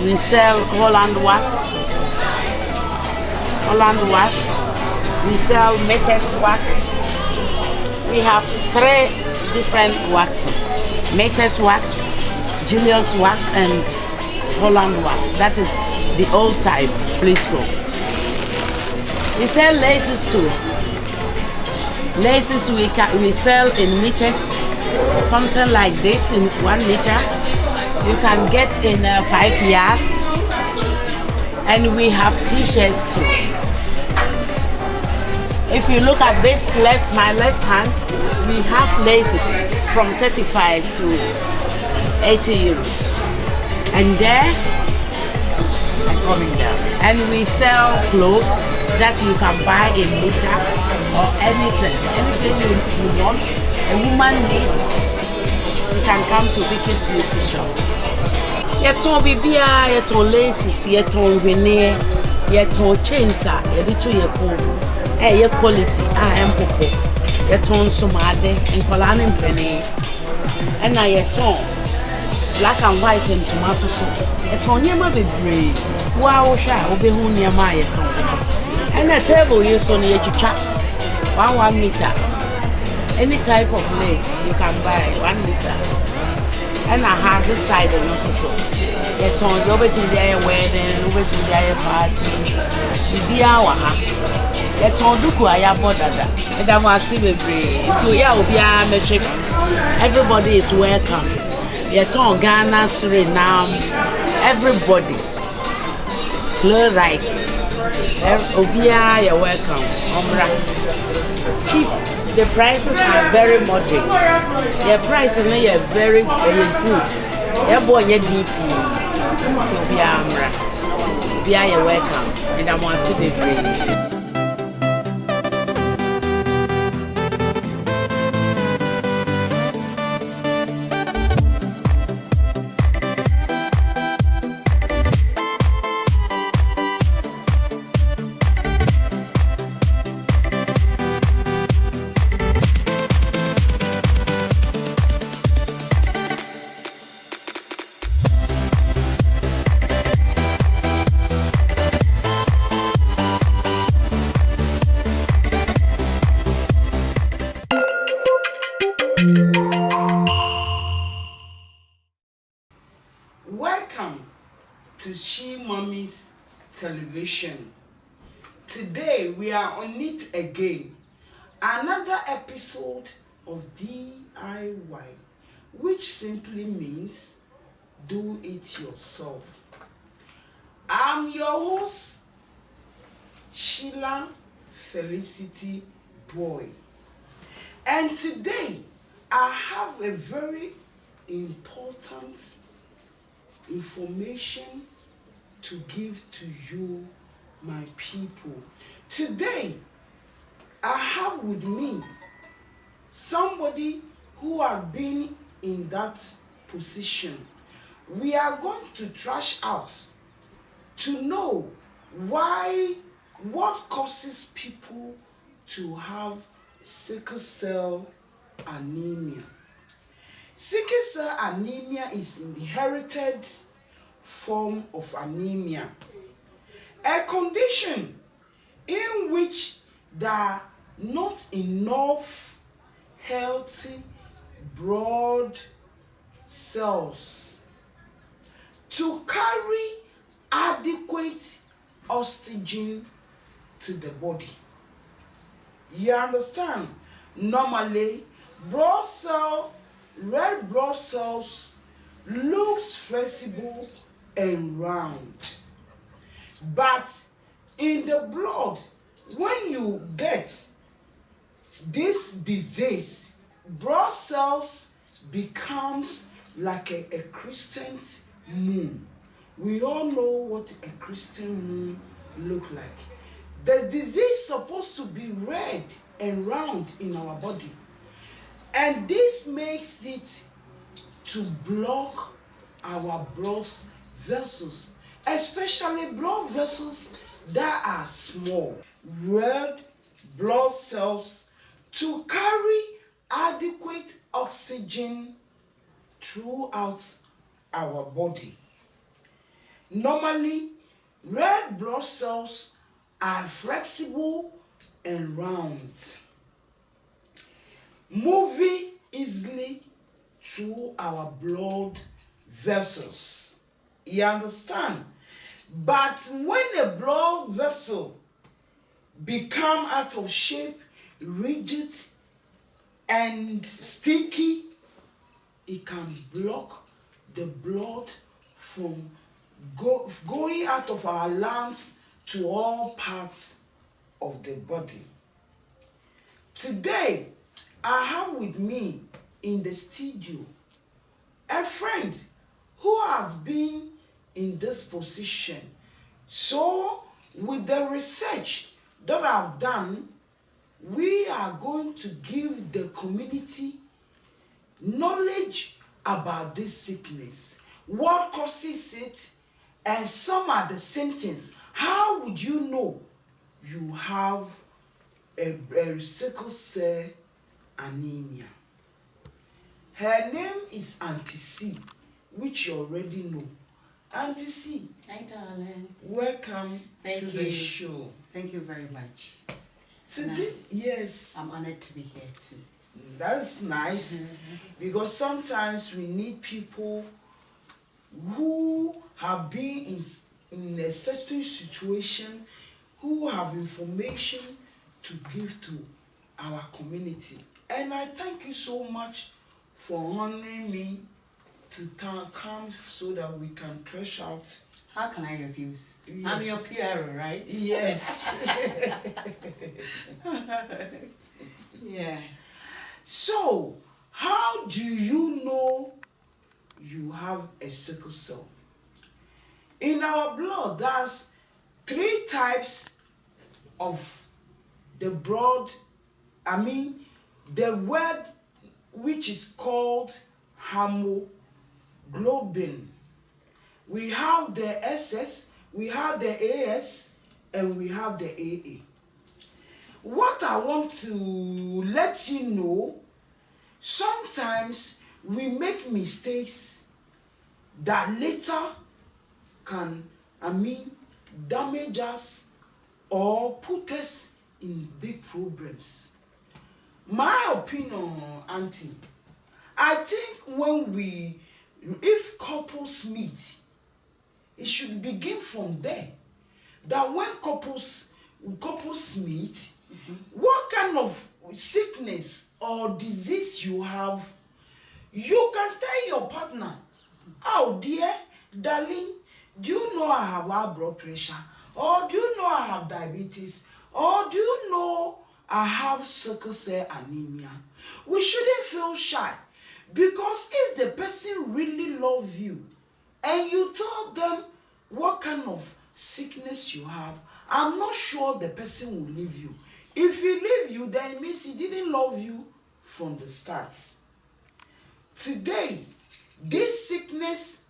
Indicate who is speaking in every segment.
Speaker 1: We sell Holland wax. We sell Metis wax. We have 3 different waxes: Metis wax, Julius wax, and Holland wax. That is the old type Frisco. We sell laces too. Laces we sell in meters, something like this in 1 meter. You can get in 5 yards. And we have t-shirts too. If you look at this my left hand, we have laces from 35 to 80 euros. And there,
Speaker 2: I'm coming down.
Speaker 1: And we sell clothes that you can buy in meter or anything you want. A woman needs, she can come to Vicky's Beauty Shop. Yeton bibia, yeton laces, yeton veneer, yeton chains, yedito yeko. Ye quality, empoko. Yeton somade, and colana penny. And I yeton black and white and tomato soup. Yeton yama be brave. Wow, sha, obe hun yama yeton. And a table is on the chat. 1 meter. Any type of lace you can buy 1 meter. And I have this side and also so. They turn over to their wedding, over to their party. Be our they turn look who I have more than that. And I want to see me to ya metric. Everybody is welcome. They turn Ghana, Suriname, everybody. Chloride. Obia, you're welcome. Cheap. The prices are very moderate. The prices are very good. They're born your DP. So be amra. Be you're welcome. And I want to see the bread. Welcome to She Mommy's Television. Today we are on it again. Another episode of DIY, which simply means do it yourself. I'm your host, Sheila Felicity Boy. And today I have a very important information to give to you, my people. Today I have with me somebody who has been in that position. We are going to trash out to know what causes people to have sickle cell anemia. Sickle cell anemia is an inherited form of anemia, a condition in which there are not enough healthy blood cells to carry adequate oxygen to the body. You understand? Normally, red blood cells looks flexible and round, but in the blood, when you get this disease, blood cells becomes like a crescent moon. We all know what a crescent moon look like. The disease is supposed to be red and round in our body, and this makes it to block our blood vessels, especially blood vessels that are small. Red blood cells to carry adequate oxygen throughout our body.
Speaker 3: Normally, red blood cells are flexible and round, moving easily through our blood vessels. You understand? But when a blood vessel become out of shape, rigid and sticky, it can block the blood from going out of our lungs to all parts of the body. Today, I have with me in the studio a friend who has been in this position. So, with the research that I've done, we are going to give the community knowledge about this sickness, what causes it, and some are the symptoms. How would you know you have a sickle cell anemia? Her name is Auntie C, which you already know. Auntie C.
Speaker 2: Hi, darling.
Speaker 3: Welcome
Speaker 2: Thank
Speaker 3: to
Speaker 2: you.
Speaker 3: the show.
Speaker 2: Thank you very much.
Speaker 3: Today, yes.
Speaker 2: I'm honored to be here too.
Speaker 3: That's nice because sometimes we need people who have been in a certain situation, who have information to give to our community. And I thank you so much for honoring me to come so that we can trash out.
Speaker 2: How can I refuse?
Speaker 3: Yes.
Speaker 2: I'm your PRO, right?
Speaker 3: Yes. Yeah. So, how do you know you have a sickle cell? In our blood, there's 3 types of the blood. The word which is called hemoglobin. We have the SS, we have the AS, and we have the AA. What I want to let you know, sometimes we make mistakes that later can, damage us or put us in big problems. My opinion, Auntie, I think if couples meet, it should begin from there. That when couples meet, what kind of sickness or disease you have, you can tell your partner, oh dear, darling, do you know I have high blood pressure? Or do you know I have diabetes? Or do you know I have sickle cell anemia? We shouldn't feel shy, because if the person really loves you and you tell them what kind of sickness you have, I'm not sure the person will leave you. If he leave you, then it means he didn't love you from the start. Today, this sickness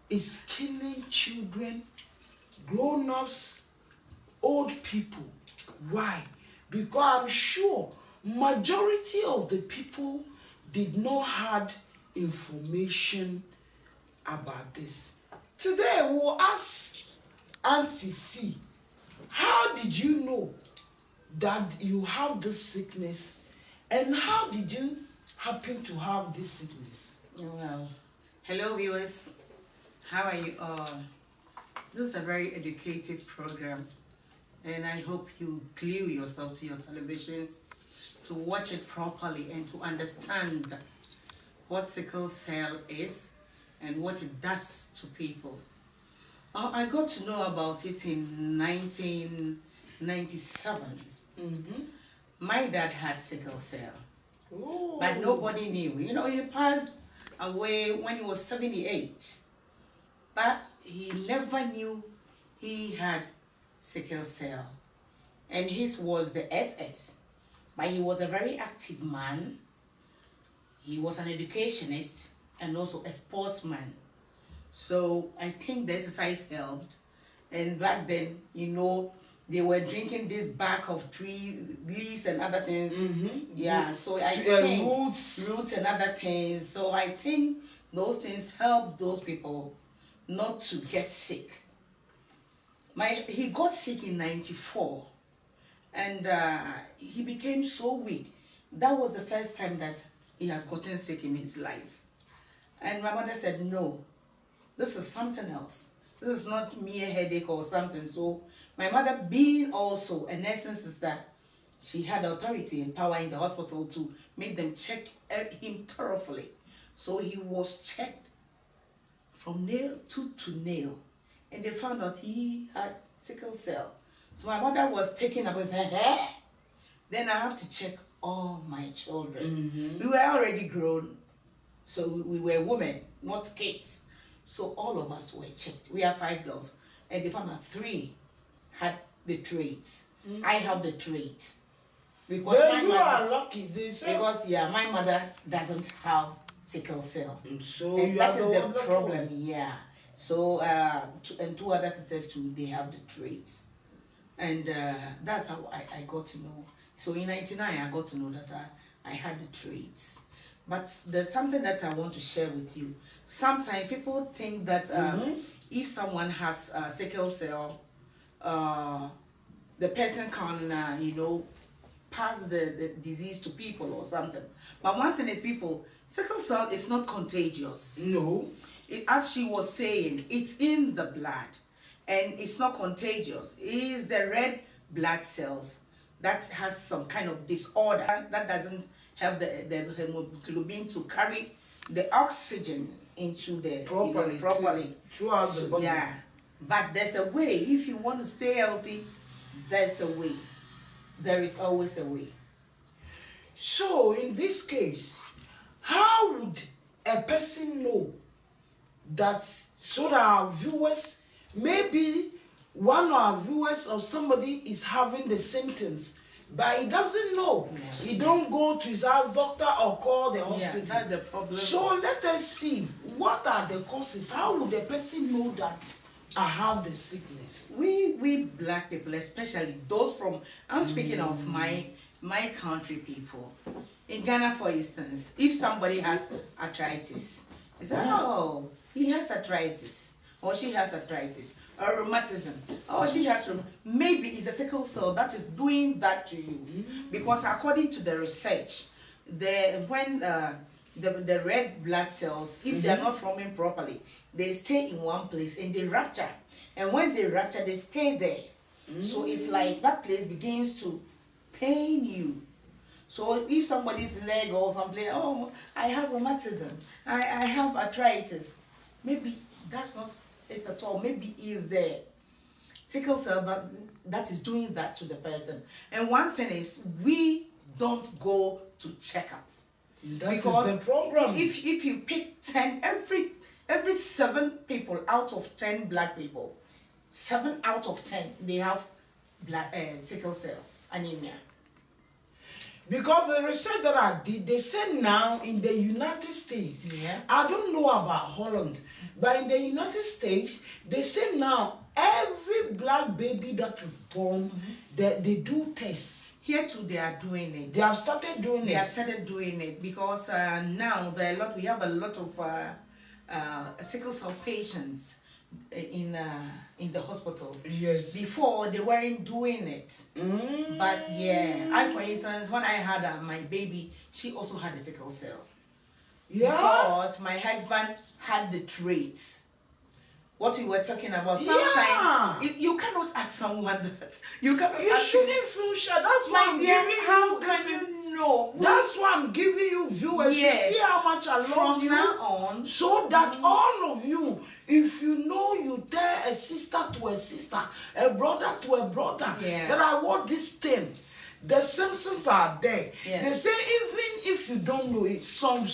Speaker 3: is killing children, grown-ups, old people. Why? Because I'm sure majority of the people did not have information about this. Today, we'll ask Auntie C, how did you know that you have this sickness, and how did you happen to have this sickness?
Speaker 2: Well, hello viewers. How are you all? This is a very educative program, and I hope you glue yourself to your televisions to watch it properly and to understand what sickle cell is and what it does to people. I got to know about it in 1997. My dad had sickle cell, but nobody knew. You know, he passed away when he was 78, but he never knew he had sickle cell, and his was the SS. But he was a very active man. He was an educationist and also a sportsman. So I think the exercise helped. And back then, you know, they were drinking this bark of tree leaves and other things. Yeah, so I think roots and other things. So I think those things help those people not to get sick. He got sick in 94, and he became so weak. That was the first time that he has gotten sick in his life. And my mother said, no, this is something else. This is not mere headache or something. So my mother, being also a nursing sister, she had authority and power in the hospital to make them check him thoroughly. So he was checked from nail to nail, and they found out he had sickle cell. So my mother was taken up and said, hey, then I have to check all my children. We were already grown, so we were women, not kids. So all of us were checked. We have 5 girls, and they found out 3 had the traits. I have the traits. Because
Speaker 3: then
Speaker 2: my
Speaker 3: you
Speaker 2: mother,
Speaker 3: are lucky. They say,
Speaker 2: because my mother doesn't have sickle cell.
Speaker 3: so
Speaker 2: And
Speaker 3: you
Speaker 2: that
Speaker 3: are
Speaker 2: is
Speaker 3: the
Speaker 2: the
Speaker 3: one lucky
Speaker 2: problem,
Speaker 3: one.
Speaker 2: yeah. So, and 2 other sisters too, they have the traits. And that's how I got to know. So in 99, I got to know that I had the traits. But there's something that I want to share with you. Sometimes people think that if someone has sickle cell, the person can, pass the disease to people or something. But one thing is, people, sickle cell is not contagious.
Speaker 3: No.
Speaker 2: As she was saying, it's in the blood, and it's not contagious. It is the red blood cells that has some kind of disorder that doesn't help the hemoglobin to carry the oxygen into the properly
Speaker 3: throughout the body.
Speaker 2: Yeah, but there's a way. If you want to stay healthy, there's a way. There is always a way.
Speaker 3: So in this case, how would a person know that, so that our viewers, maybe one of our viewers or somebody is having the symptoms, but he doesn't know.
Speaker 2: Yeah.
Speaker 3: He don't go to his house doctor or call the hospital.
Speaker 2: Yeah, that's the problem.
Speaker 3: So let us see, what are the causes? How would the person know that I have the sickness?
Speaker 2: We black people, especially those from, I'm speaking of my country people. In Ghana, for instance, if somebody has arthritis, it's oh, he has arthritis, or she has arthritis, or rheumatism, or she has maybe it's a sickle cell that is doing that to you. Because according to the research, when the red blood cells, if they are not forming properly, they stay in one place and they rupture. And when they rupture, they stay there. So it's like that place begins to pain you. So if somebody's leg or something, oh, I have rheumatism, I have arthritis, maybe that's not it at all. Maybe is the sickle cell that is doing that to the person. And one thing is, we don't go to check up. Because
Speaker 3: is the problem.
Speaker 2: If you pick 10, every 7 people out of 10 black people, 7 out of 10 they have sickle cell anemia.
Speaker 3: Because the research that I did, they say now in the United States, I don't know about Holland, but in the United States, they say now every black baby that is born, they do tests.
Speaker 2: Here too, they are doing it.
Speaker 3: They have started doing it.
Speaker 2: They have started doing it because now we have a lot of sickle cell patients in the hospitals.
Speaker 3: Yes.
Speaker 2: Before they weren't doing it. But yeah, I, for instance, when I had my baby, she also had a sickle cell.
Speaker 3: Yeah.
Speaker 2: Because my husband had the traits. What we were talking about. Sometimes you cannot ask someone that. You
Speaker 3: shouldn't feel shy. That's why I'm giving you.
Speaker 2: How can you know?
Speaker 3: That's why I'm giving you viewers.
Speaker 2: Yes.
Speaker 3: You see how much I love you.
Speaker 2: From now on,
Speaker 3: so that all of you, if you know, you tell a sister to a sister, a brother to a brother, that I want this thing. The symptoms are there. They say even if you don't know it, some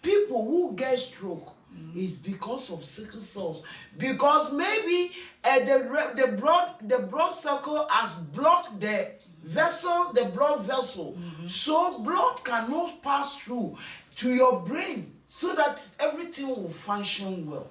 Speaker 3: people who get stroke is because of sickle cells. Because maybe the blood circle has blocked the vessel, the blood vessel. So blood cannot pass through to your brain so that everything will function well.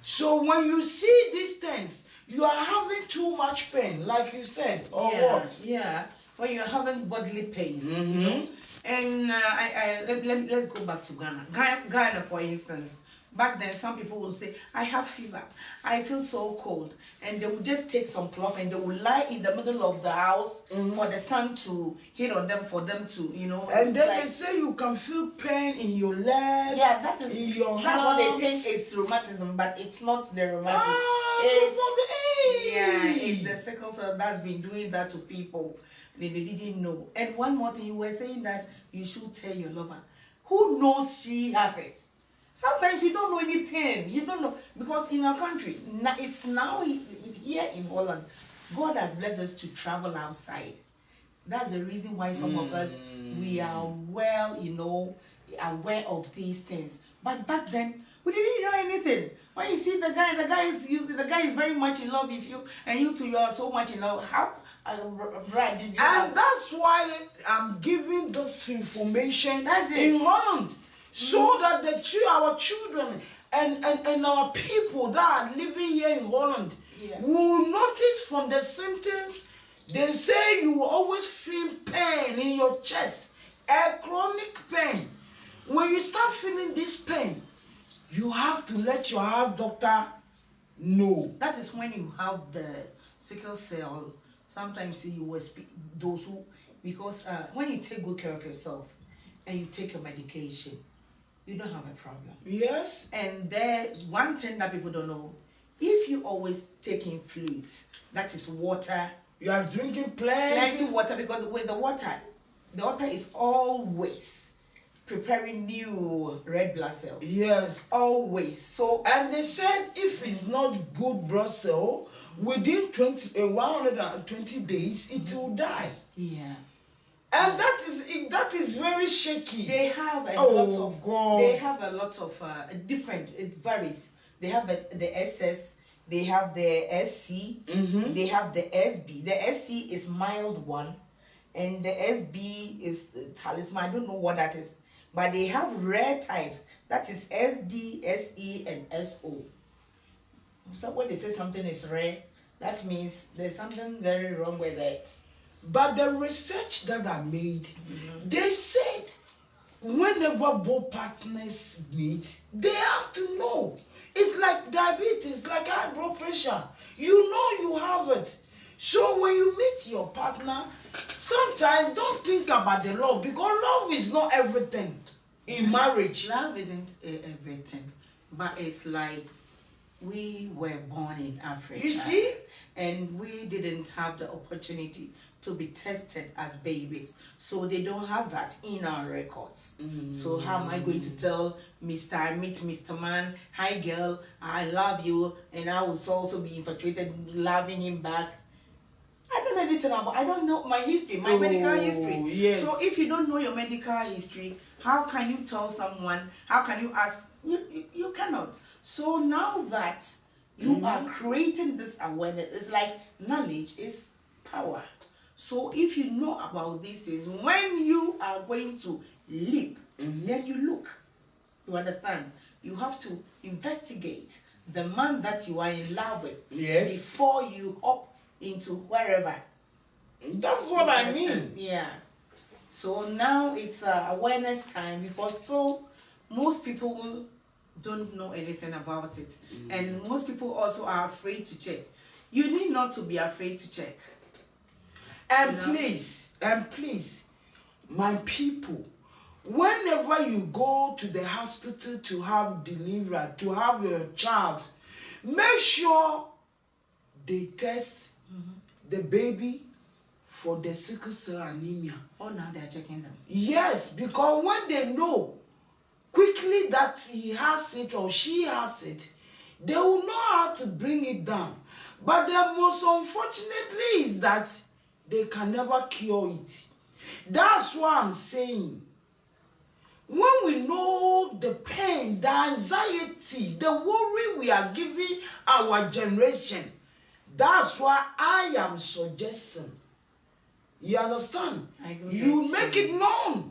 Speaker 3: So when you see these things, you are having too much pain, like you said, or what?
Speaker 2: Yeah. When you're having bodily pains, you know. And let's go back to Ghana. Ghana, for instance, Back then, some people will say, I have fever, I feel so cold. And they will just take some cloth and they will lie in the middle of the house for the sun to hit on them, for them to, you know.
Speaker 3: And then
Speaker 2: like,
Speaker 3: they say you can feel pain in your legs,
Speaker 2: yeah, that is,
Speaker 3: in your
Speaker 2: that's
Speaker 3: hands.
Speaker 2: what they think is rheumatism, but it's not the rheumatism.
Speaker 3: Ah,
Speaker 2: It's, yeah,
Speaker 3: hey.
Speaker 2: it's the sickle cell that's been doing that to people. They didn't know. And one more thing, you were saying that you should tell your lover. Who knows she has it? Sometimes you don't know anything. You don't know. Because in our country, it's now here in Holland, God has blessed us to travel outside. That's the reason why some of us, we are well, you know, aware of these things. But back then, we didn't know anything. When you see the guy is very much in love with you, and you two, you are so much in love. How, Brad, did you
Speaker 3: And that's why I'm giving this information
Speaker 2: That's it.
Speaker 3: in Holland. So that our children and our people that are living here in Holland will notice from the symptoms. They say you will always feel pain in your chest, a chronic pain. When you start feeling this pain, you have to let your house doctor know.
Speaker 2: That is when you have the sickle cell. Sometimes you will speak those who, because when you take good care of yourself and you take your medication, you don't have a problem.
Speaker 3: Yes.
Speaker 2: And there, one thing that people don't know, if you always taking fluids, that is water,
Speaker 3: You are drinking
Speaker 2: plenty
Speaker 3: plenty.
Speaker 2: water, because with the water is always preparing new red blood cells.
Speaker 3: Yes.
Speaker 2: Always. So
Speaker 3: And they said if it's not good blood cell, within 120 days, it will die.
Speaker 2: yeah.
Speaker 3: And that is very shaky.
Speaker 2: They have a
Speaker 3: Oh,
Speaker 2: lot of
Speaker 3: God.
Speaker 2: They have a lot of different. It varies. They have the SS. They have the SC. They have the SB. The SC is mild one, and the SB is talisman. I don't know what that is, but they have rare types. That is SD, SE, and SO. So when they say something is rare, that means there's something very wrong with it.
Speaker 3: But the research that I made, they said whenever both partners meet, they have to know. It's like diabetes, like high blood pressure. You know you have it. So when you meet your partner, sometimes don't think about the love, because love is not everything in marriage.
Speaker 2: Love isn't everything, but it's like we were born in Africa.
Speaker 3: You see?
Speaker 2: And we didn't have the opportunity to be tested as babies. So they don't have that in our records. So how am I going to tell I meet Mr. Man, hi girl, I love you, and I will also be infatuated, loving him back. I don't know anything about, I don't know my history, my medical history.
Speaker 3: Yes.
Speaker 2: So if you don't know your medical history, how can you tell someone, how can you ask, you cannot. So now that you are creating this awareness, it's like knowledge is power. So if you know about these things, when you are going to leap, then you look. You understand? You have to investigate the man that you are in love with before you hop into wherever.
Speaker 3: That's what I mean.
Speaker 2: Yeah. So now it's awareness time, because still most people don't know anything about it. And most people also are afraid to check. You need not to be afraid to check.
Speaker 3: And
Speaker 2: You know?
Speaker 3: please, my people, whenever you go to the hospital to have delivery, to have your child, make sure they test the baby for the sickle cell anemia.
Speaker 2: Oh, now they're checking them.
Speaker 3: Yes, because when they know quickly that he has it or she has it, they will know how to bring it down. But the most unfortunately is that they can never cure it. That's why I'm saying, when we know the pain, the anxiety, the worry we are giving our generation, that's why I am suggesting. You understand?
Speaker 2: I do
Speaker 3: You
Speaker 2: that
Speaker 3: make
Speaker 2: too.
Speaker 3: it known.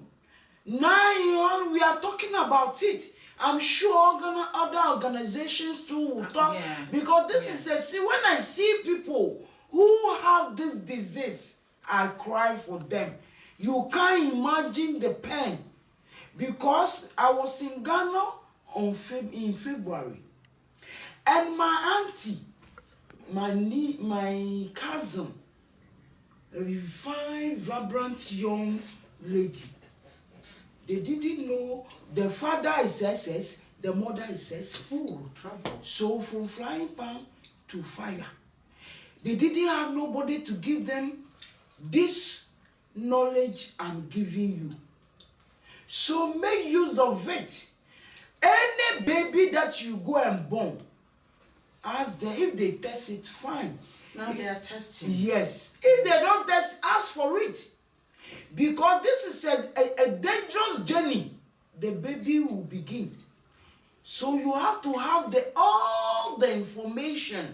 Speaker 3: Now we are talking about it. I'm sure other organizations too will talk,
Speaker 2: yeah.
Speaker 3: because this is when I see people who have this disease, I cry for them. You can't imagine the pain. Because I was in Ghana in February. And my auntie, my cousin, a fine, vibrant young lady. They didn't know the father is SS, the mother is SS.
Speaker 2: Ooh, trouble.
Speaker 3: So from frying pan to fire, they didn't have nobody to give them this knowledge I'm giving you. So make use of it. Any baby that you go and born, ask them if they test it, fine.
Speaker 2: Now they are testing.
Speaker 3: Yes. If they don't test, ask for it. Because this is a dangerous journey. The baby will begin. So you have to have all the information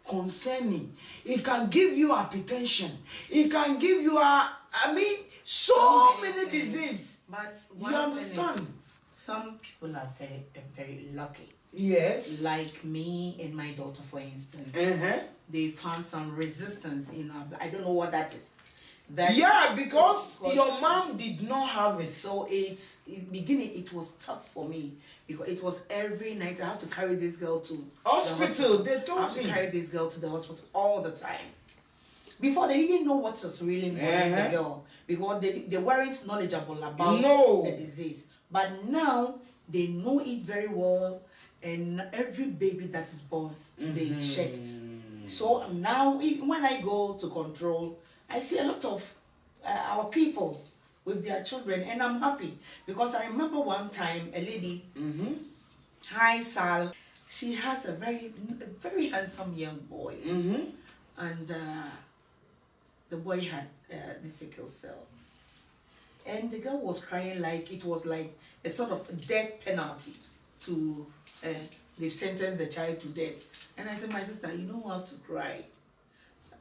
Speaker 3: concerning. It can give you hypertension. It can give you so many diseases.
Speaker 2: But
Speaker 3: you understand?
Speaker 2: Some people are very, very lucky.
Speaker 3: Yes.
Speaker 2: Like me and my daughter, for instance. They found some resistance in our. I don't know what that is.
Speaker 3: Because your mom did not have it.
Speaker 2: So in beginning it was tough for me because it was every night I have to carry this girl to
Speaker 3: hospital.
Speaker 2: They told me I have to carry this girl to the hospital all the time. Before they didn't know what was really bothering the girl because they weren't knowledgeable about the disease. But now they know it very well, and every baby that is born they check. So now when I go to control, I see a lot of our people with their children, and I'm happy because I remember one time a lady, hi Sal, she has a very handsome young boy, and the boy had the sickle cell, and the girl was crying like it was like a sort of death penalty to they sentenced the child to death. And I said, my sister, you don't have to cry.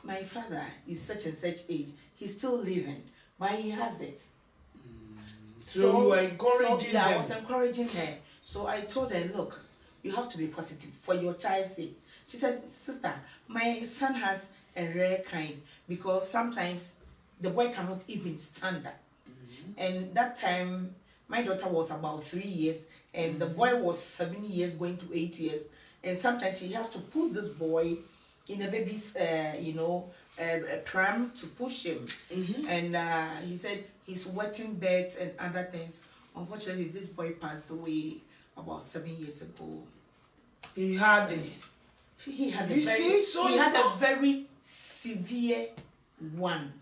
Speaker 2: My father is such and such age. He's still living, but he has it.
Speaker 3: So you were encouraging them?
Speaker 2: I was encouraging her. So I told her, look, you have to be positive for your child's sake. She said, sister, my son has a rare kind because sometimes the boy cannot even stand up. And that time, my daughter was about 3 years, and the boy was 7 years, going to 8 years. And sometimes she had to put this boy in a baby's, pram to push him. And he said he's wetting beds and other things. Unfortunately, this boy passed away about 7 years ago.
Speaker 3: He had it.
Speaker 2: He had
Speaker 3: a
Speaker 2: very severe one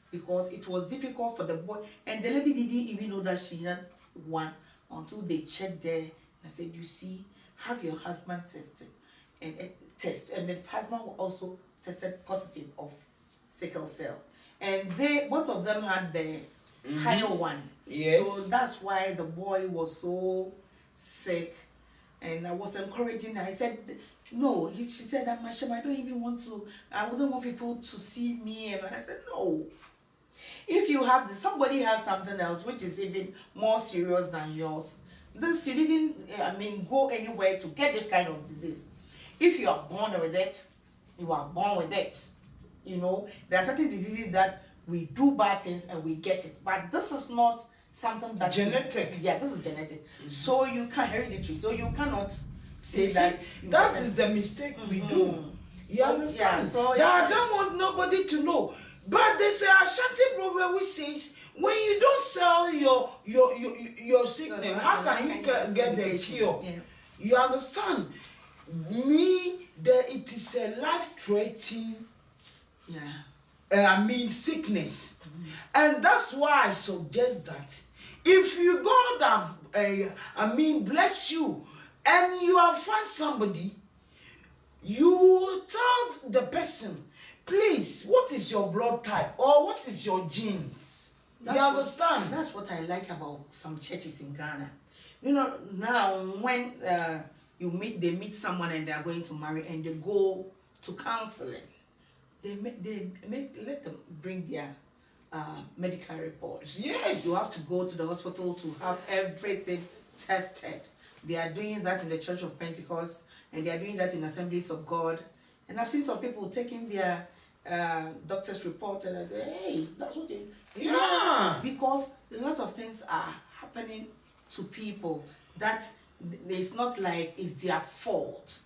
Speaker 2: because it was difficult for the boy. And the lady didn't even know that she had one until they checked there. And I said, you see, have your husband tested. And the husband also tested positive of sickle cell, and both of them had the higher one.
Speaker 3: Yes.
Speaker 2: So that's why the boy was so sick, and I was encouraging her. I said, no. She said, Mashem, I don't even want to. I wouldn't want people to see me. And I said, no. If you have somebody has something else which is even more serious than yours, this you didn't go anywhere to get this kind of disease. If you are born with it, you are born with it. You know, there are certain diseases that we do bad things and we get it, but this is not something that
Speaker 3: genetic.
Speaker 2: This is genetic. So you can't hereditary. So you cannot say that.
Speaker 3: That is the mistake we do. You understand?
Speaker 2: Yeah, so
Speaker 3: I don't want nobody to know. But there's a Ashanti proverb which says, when you don't sell your sickness, how can you get the cure?
Speaker 2: Yeah.
Speaker 3: You understand? It is a life-threatening sickness. And that's why I suggest that if you God have bless you and you have found somebody, you tell the person, please, what is your blood type or what is your genes? You understand?
Speaker 2: That's what I like about some churches in Ghana. You know, now when they meet someone and they are going to marry and they go to counseling, let them bring their medical reports.
Speaker 3: Yes.
Speaker 2: You have to go to the hospital to have everything tested. They are doing that in the Church of Pentecost, and they are doing that in Assemblies of God. And I've seen some people taking their doctor's report and I say, hey, that's what they do.
Speaker 3: Yeah.
Speaker 2: Because a lot of things are happening to people that it's not like it's their fault,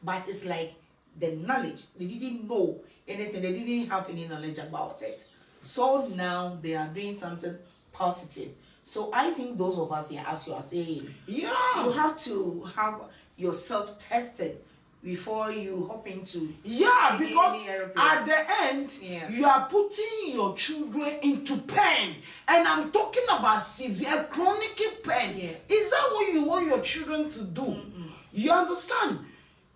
Speaker 2: but it's like the knowledge. They didn't know anything. They didn't have any knowledge about it. So now they are doing something positive. So I think those of us here, as you are saying,
Speaker 3: Yeah.
Speaker 2: you have to have yourself tested before you hop into
Speaker 3: Yeah,
Speaker 2: any
Speaker 3: because
Speaker 2: aeroplane.
Speaker 3: at the end, you are putting your children into pain. And I'm talking about severe chronic pain.
Speaker 2: Yeah.
Speaker 3: Is that what you want your children to do? You understand?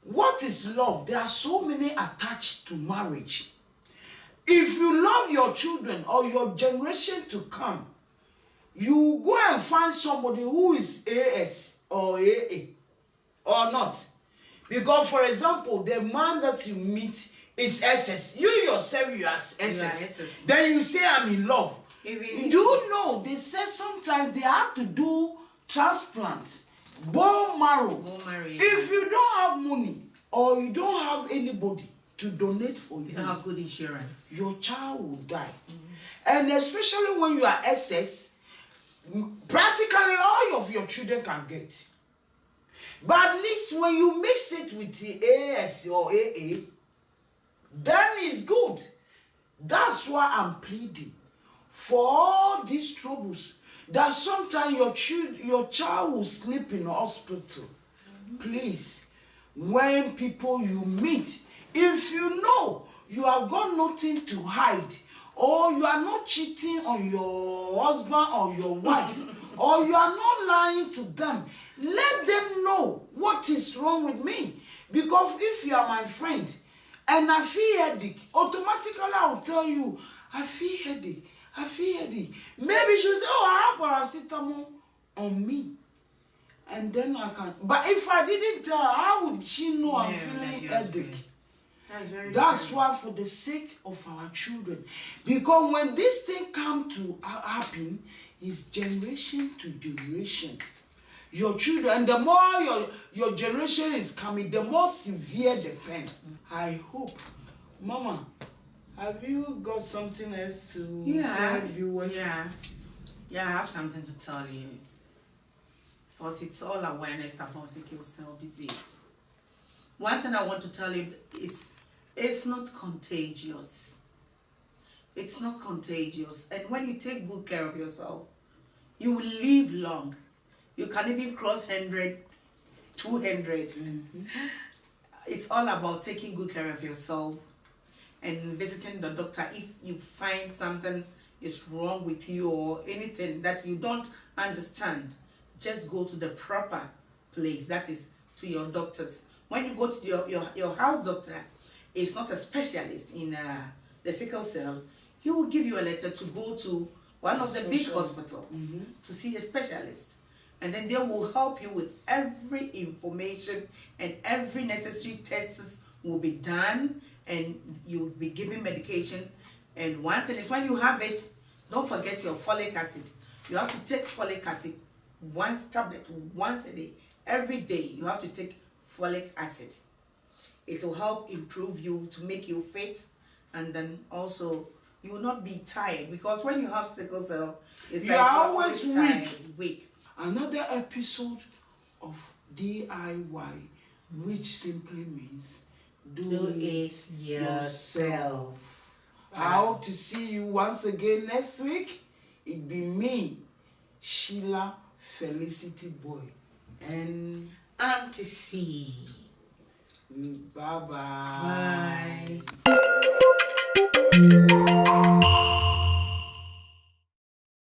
Speaker 3: What is love? There are so many attached to marriage. If you love your children or your generation to come, you go and find somebody who is AS or AA or not. Because, for example, the man that you meet is SS. You yourself, you are SS. Then you say, I'm in love. Do you know, they say sometimes they have to do transplant, bone marrow. If you don't have money or you don't have anybody to donate for you,
Speaker 2: You don't have good insurance.
Speaker 3: your child will die. And especially when you are SS, practically all of your children can get. But at least when you mix it with the AS or AA, then it's good. That's why I'm pleading for all these troubles. That sometimes your child will sleep in the hospital. Please, when people you meet, if you know you have got nothing to hide, or you are not cheating on your husband or your wife, or you are not lying to them, let them know what is wrong with me. Because if you are my friend and I feel headache, automatically I will tell you, I feel headache, I feel headache. Maybe she'll say, oh, I have paracetamol on me. And then I can. But if I didn't tell her, how would she know I'm feeling headache? That's why, for the sake of our children, because when this thing come to happen, it's generation to generation. Your children, and the more your generation is coming, the more severe the pain. I hope, Mama, have you got something else to tell viewers?
Speaker 2: Yeah, I have something to tell you. Because it's all awareness about sickle cell disease. One thing I want to tell you is it's not contagious. It's not contagious. And when you take good care of yourself, you will live long. You can even cross 100, 200. It's all about taking good care of yourself and visiting the doctor if you find something is wrong with you or anything that you don't understand. Just go to the proper place, that is to your doctors. When you go to your house doctor, it's not a specialist in the sickle cell. He will give you a letter to go to one of the big hospitals to see a specialist. And then they will help you with every information, and every necessary tests will be done, and you'll be given medication. And one thing is, when you have it, don't forget your folic acid. You have to take folic acid, one tablet once a day. Every day you have to take folic acid. It will help improve you, to make you fit, and then also you will not be tired, because when you have sickle cell, it's like you're always tired, weak.
Speaker 3: Another episode of DIY, which simply means do it yourself. I hope to see you once again next week. It be me, Sheila Felicity Boy, and
Speaker 2: Auntie C.
Speaker 3: Bye-bye.
Speaker 2: Bye.